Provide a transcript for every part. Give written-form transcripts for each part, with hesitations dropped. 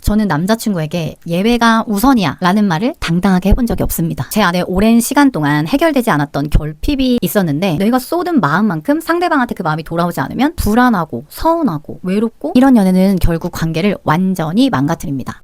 저는 남자친구에게 예외가 우선이야 라는 말을 당당하게 해본 적이 없습니다. 제 안에 오랜 시간 동안 해결되지 않았던 결핍이 있었는데 내가 쏟은 마음만큼 상대방한테 그 마음이 돌아오지 않으면 불안하고 서운하고 외롭고 이런 연애는 결국 관계를 완전히 망가뜨립니다.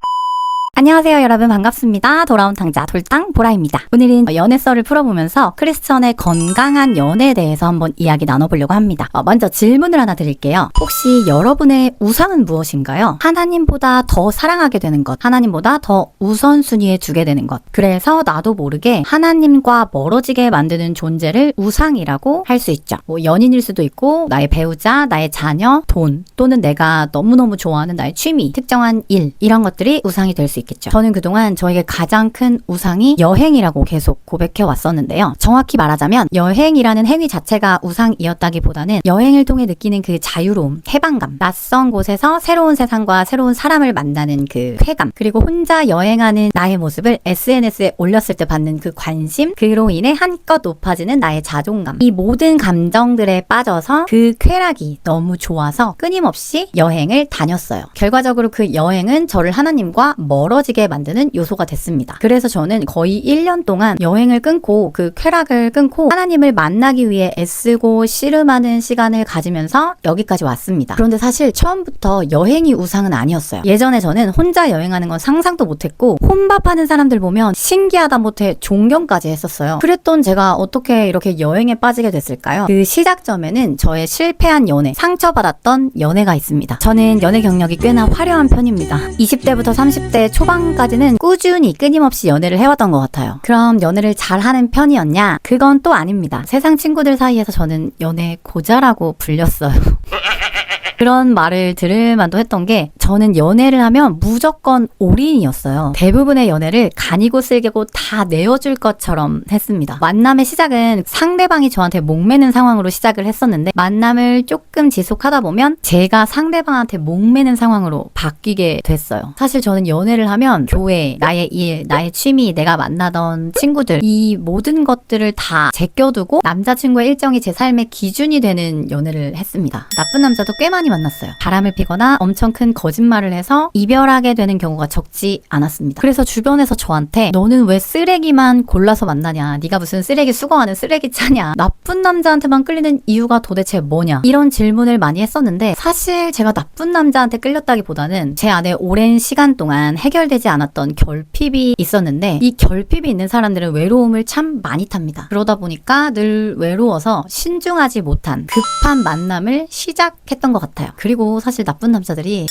안녕하세요 여러분, 반갑습니다. 돌아온 탕자 돌당 보라입니다. 오늘은 연애 썰을 풀어보면서 크리스천의 건강한 연애에 대해서 한번 이야기 나눠보려고 합니다. 먼저 질문을 하나 드릴게요. 혹시 여러분의 우상은 무엇인가요? 하나님보다 더 사랑하게 되는 것, 하나님보다 더 우선순위에 두게 되는 것, 그래서 나도 모르게 하나님과 멀어지게 만드는 존재를 우상이라고 할 수 있죠. 연인일 수도 있고 나의 배우자, 나의 자녀, 돈, 또는 내가 너무너무 좋아하는 나의 취미, 특정한 일, 이런 것들이 우상이 될 수 있겠죠. 저는 그동안 저에게 가장 큰 우상이 여행이라고 계속 고백해 왔었는데요. 정확히 말하자면 여행이라는 행위 자체가 우상이었다기보다는 여행을 통해 느끼는 그 자유로움, 해방감, 낯선 곳에서 새로운 세상과 새로운 사람을 만나는 그 쾌감, 그리고 혼자 여행하는 나의 모습을 SNS에 올렸을 때 받는 그 관심, 그로 인해 한껏 높아지는 나의 자존감, 이 모든 감정들에 빠져서 그 쾌락이 너무 좋아서 끊임없이 여행을 다녔어요. 결과적으로 그 여행은 저를 하나님과 멀어지게 만드는 요소가 됐습니다. 그래서 저는 거의 1년 동안 여행을 끊고 그 쾌락을 끊고 하나님을 만나기 위해 애쓰고 씨름하는 시간을 가지면서 여기까지 왔습니다. 그런데 사실 처음부터 여행이 우상은 아니었어요. 예전에 저는 혼자 여행하는 건 상상도 못했고 혼밥하는 사람들 보면 신기하다 못해 존경까지 했었어요. 그랬던 제가 어떻게 이렇게 여행에 빠지게 됐을까요? 그 시작점에는 저의 실패한 연애, 상처받았던 연애가 있습니다. 저는 연애 경력이 꽤나 화려한 편입니다. 20대부터 30대 초반까지는 꾸준히 끊임없이 연애를 해왔던 것 같아요. 그럼 연애를 잘하는 편이었냐? 그건 또 아닙니다. 세상 친구들 사이에서 저는 연애 고자라고 불렸어요. 그런 말을 들을 만도 했던 게 저는 연애를 하면 무조건 올인이었어요. 대부분의 연애를 간이고 쓸개고 다 내어줄 것처럼 했습니다. 만남의 시작은 상대방이 저한테 목매는 상황으로 시작을 했었는데 만남을 조금 지속하다 보면 제가 상대방한테 목매는 상황으로 바뀌게 됐어요. 사실 저는 연애를 하면 교회, 나의 일, 나의 취미, 내가 만나던 친구들, 이 모든 것들을 다 제껴두고 남자친구의 일정이 제 삶의 기준이 되는 연애를 했습니다. 나쁜 남자도 꽤 많이 만났어요. 바람을 피거나 엄청 큰 거짓말을 해서 이별하게 되는 경우가 적지 않았습니다. 그래서 주변에서 저한테 너는 왜 쓰레기만 골라서 만나냐, 네가 무슨 쓰레기 수거하는 쓰레기 차냐, 나쁜 남자한테만 끌리는 이유가 도대체 뭐냐, 이런 질문을 많이 했었는데 사실 제가 나쁜 남자한테 끌렸다기보다는 제 안에 오랜 시간 동안 해결되지 않았던 결핍이 있었는데 이 결핍이 있는 사람들은 외로움을 참 많이 탑니다. 그러다 보니까 늘 외로워서 신중하지 못한 급한 만남을 시작했던 것 같아요. 그리고 사실 나쁜 남자들이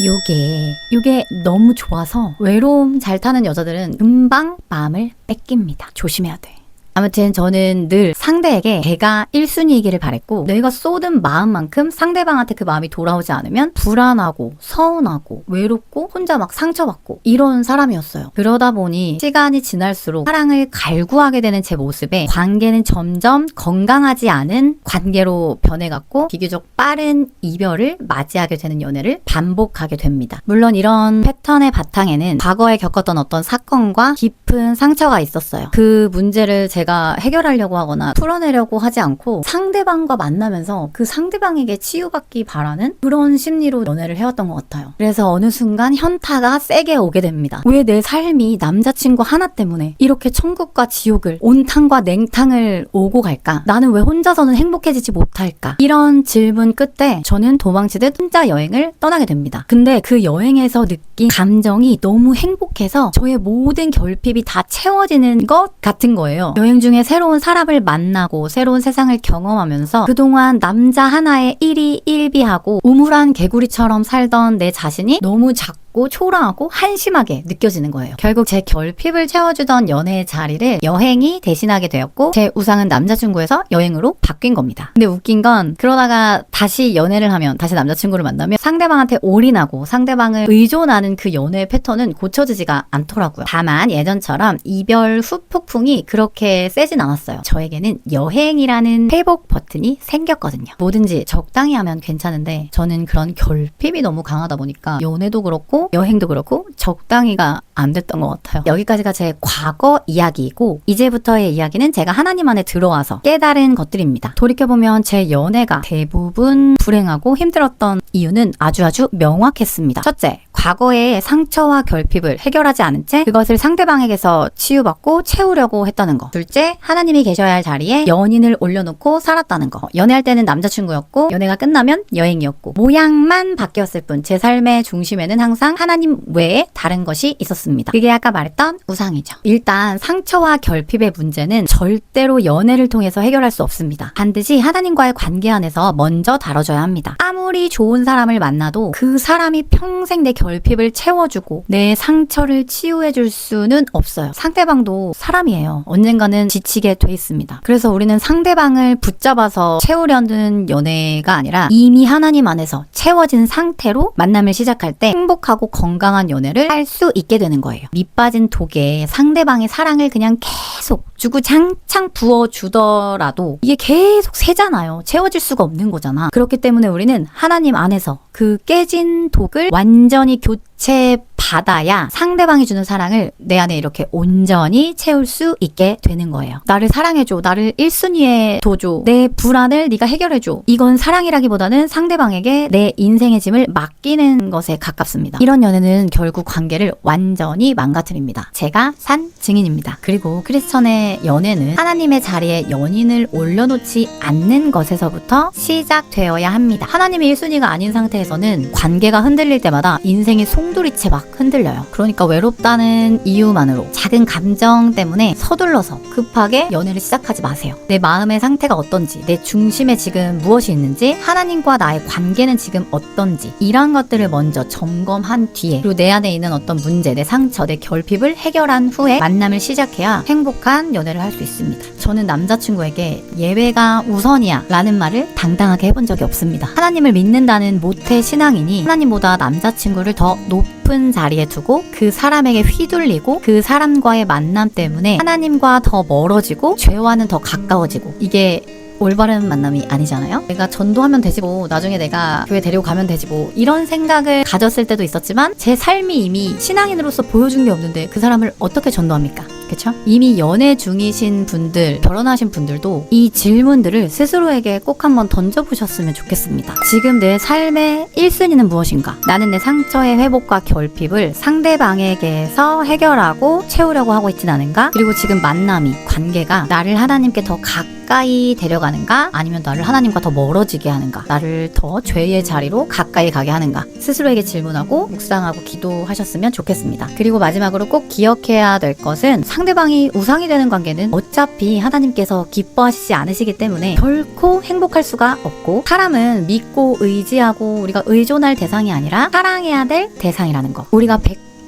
요게 너무 좋아서 외로움 잘 타는 여자들은 금방 마음을 뺏깁니다. 조심해야 돼. 아무튼 저는 늘 상대에게 제가 1순위이기를 바랬고 내가 쏟은 마음만큼 상대방한테 그 마음이 돌아오지 않으면 불안하고 서운하고 외롭고 혼자 막 상처받고 이런 사람이었어요. 그러다 보니 시간이 지날수록 사랑을 갈구하게 되는 제 모습에 관계는 점점 건강하지 않은 관계로 변해갔고 비교적 빠른 이별을 맞이하게 되는 연애를 반복하게 됩니다. 물론 이런 패턴의 바탕에는 과거에 겪었던 어떤 사건과 깊은 상처가 있었어요. 그 문제를 제가 해결하려고 하거나 풀어내려고 하지 않고 상대방과 만나면서 그 상대방에게 치유받기 바라는 그런 심리로 연애를 해왔던 것 같아요. 그래서 어느 순간 현타가 세게 오게 됩니다. 왜 내 삶이 남자친구 하나 때문에 이렇게 천국과 지옥을, 온탕과 냉탕을 오고 갈까? 나는 왜 혼자서는 행복해지지 못할까? 이런 질문 끝에 저는 도망치듯 혼자 여행을 떠나게 됩니다. 근데 그 여행에서 느낀 감정이 너무 행복해서 저의 모든 결핍이 다 채워지는 것 같은 거예요. 여행 중에 새로운 사람을 만나고 새로운 세상을 경험하면서 그동안 남자 하나에 일희일비하고 우물한 개구리처럼 살던 내 자신이 너무 작고 초라하고 한심하게 느껴지는 거예요. 결국 제 결핍을 채워주던 연애의 자리를 여행이 대신하게 되었고 제 우상은 남자친구에서 여행으로 바뀐 겁니다. 근데 웃긴 건 그러다가 다시 연애를 하면, 다시 남자친구를 만나면 상대방한테 올인하고 상대방을 의존하는 그 연애의 패턴은 고쳐지지가 않더라고요. 다만 예전처럼 이별 후 폭풍이 그렇게 세진 않았어요. 저에게는 여행이라는 회복 버튼이 생겼거든요. 뭐든지 적당히 하면 괜찮은데 저는 그런 결핍이 너무 강하다 보니까 연애도 그렇고 여행도 그렇고 적당히가 안 됐던 것 같아요. 여기까지가 제 과거 이야기이고 이제부터의 이야기는 제가 하나님 안에 들어와서 깨달은 것들입니다. 돌이켜보면 제 연애가 대부분 불행하고 힘들었던 이유는 아주 명확했습니다. 첫째, 과거의 상처와 결핍을 해결하지 않은 채 그것을 상대방에게서 치유받고 채우려고 했다는 거. 둘째, 하나님이 계셔야 할 자리에 연인을 올려놓고 살았다는 거. 연애할 때는 남자친구였고 연애가 끝나면 여행이었고 모양만 바뀌었을 뿐 제 삶의 중심에는 항상 하나님 외에 다른 것이 있었습니다. 그게 아까 말했던 우상이죠. 일단 상처와 결핍의 문제는 절대로 연애를 통해서 해결할 수 없습니다. 반드시 하나님과의 관계 안에서 먼저 다뤄줘야 합니다. 아무리 좋은 사람을 만나도 그 사람이 평생 내 결핍을 채워주고 내 상처를 치유해줄 수는 없어요. 상대방도 사람이에요. 언젠가는 지치게 돼 있습니다. 그래서 우리는 상대방을 붙잡아서 채우려는 연애가 아니라 이미 하나님 안에서 채워진 상태로 만남을 시작할 때 행복하고 건강한 연애를 할 수 있게 되는 거예요. 밑빠진 독에 상대방의 사랑을 그냥 계속 주구장창 부어주더라도 이게 계속 새잖아요. 채워질 수가 없는 거잖아. 그렇기 때문에 우리는 하나님 안에서 그 깨진 독을 완전히 교체받아야 상대방이 주는 사랑을 내 안에 이렇게 온전히 채울 수 있게 되는 거예요. 나를 사랑해줘. 나를 1순위에 둬줘. 내 불안을 네가 해결해줘. 이건 사랑이라기보다는 상대방에게 내 인생의 짐을 맡기는 것에 가깝습니다. 이런 연애는 결국 관계를 완전히 망가뜨립니다. 제가 산 증인입니다. 그리고 크리스천의 연애는 하나님의 자리에 연인을 올려놓지 않는 것에서부터 시작되어야 합니다. 하나님이 1순위가 아닌 상태에서는 관계가 흔들릴 때마다 인생의 송두리째 막 흔들려요. 그러니까 외롭다는 이유만으로 작은 감정 때문에 서둘러서 급하게 연애를 시작하지 마세요. 내 마음의 상태가 어떤지, 내 중심에 지금 무엇이 있는지, 하나님과 나의 관계는 지금 어떤지 이런 것들을 먼저 점검한 뒤에 그리고 내 안에 있는 어떤 문제, 내 상처, 내 결핍을 해결한 후에 만남을 시작해야 행복한 연애를 할 수 있습니다. 저는 남자친구에게 예외가 우선이야 라는 말을 당당하게 해본 적이 없습니다. 하나님을 믿는다는 모태 신앙이니 하나님보다 남자친구를 더 높은 자리에 두고 그 사람에게 휘둘리고 그 사람과의 만남 때문에 하나님과 더 멀어지고 죄와는 더 가까워지고 이게 올바른 만남이 아니잖아요. 내가 전도하면 되지 뭐, 나중에 내가 교회 데리고 가면 되지 뭐, 이런 생각을 가졌을 때도 있었지만 제 삶이 이미 신앙인으로서 보여준 게 없는데 그 사람을 어떻게 전도합니까? 그쵸? 이미 연애 중이신 분들, 결혼하신 분들도 이 질문들을 스스로에게 꼭 한번 던져보셨으면 좋겠습니다. 지금 내 삶의 1순위는 무엇인가? 나는 내 상처의 회복과 결핍을 상대방에게서 해결하고 채우려고 하고 있진 않은가? 그리고 지금 만남이, 관계가 나를 하나님께 더 가까이 데려가는가? 아니면 나를 하나님과 더 멀어지게 하는가? 나를 더 죄의 자리로 가까이 가게 하는가? 스스로에게 질문하고 묵상하고 기도하셨으면 좋겠습니다. 그리고 마지막으로 꼭 기억해야 될 것은 상대방이 우상이 되는 관계는 어차피 하나님께서 기뻐하시지 않으시기 때문에 결코 행복할 수가 없고, 사람은 믿고 의지하고 우리가 의존할 대상이 아니라 사랑해야 될 대상이라는 거. 우리가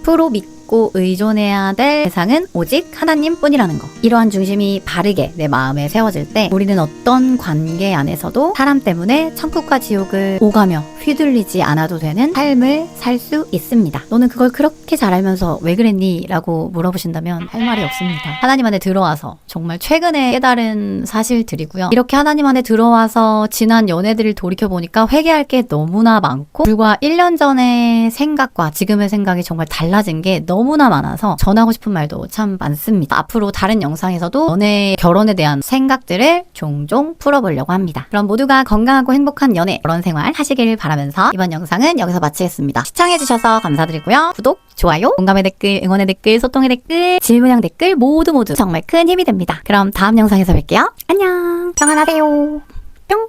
100% 믿고 의존해야 될 대상은 오직 하나님뿐이라는 거. 이러한 중심이 바르게 내 마음에 세워질 때 우리는 어떤 관계 안에서도 사람 때문에 천국과 지옥을 오가며 휘둘리지 않아도 되는 삶을 살 수 있습니다. 너는 그걸 그렇게 잘 알면서 왜 그랬니? 라고 물어보신다면 할 말이 없습니다. 하나님 안에 들어와서 정말 최근에 깨달은 사실들이고요. 이렇게 하나님 안에 들어와서 지난 연애들을 돌이켜보니까 회개할 게 너무나 많고, 불과 1년 전의 생각과 지금의 생각이 정말 달라진 게 너무나 많아서 전하고 싶은 말도 참 많습니다. 앞으로 다른 영상에서도 연애, 결혼에 대한 생각들을 종종 풀어보려고 합니다. 그럼 모두가 건강하고 행복한 연애, 결혼 생활 하시길 바라면서 이번 영상은 여기서 마치겠습니다. 시청해주셔서 감사드리고요. 구독, 좋아요, 공감의 댓글, 응원의 댓글, 소통의 댓글, 질문형 댓글 모두 정말 큰 힘이 됩니다. 그럼 다음 영상에서 뵐게요. 안녕, 평안하세요. 뿅.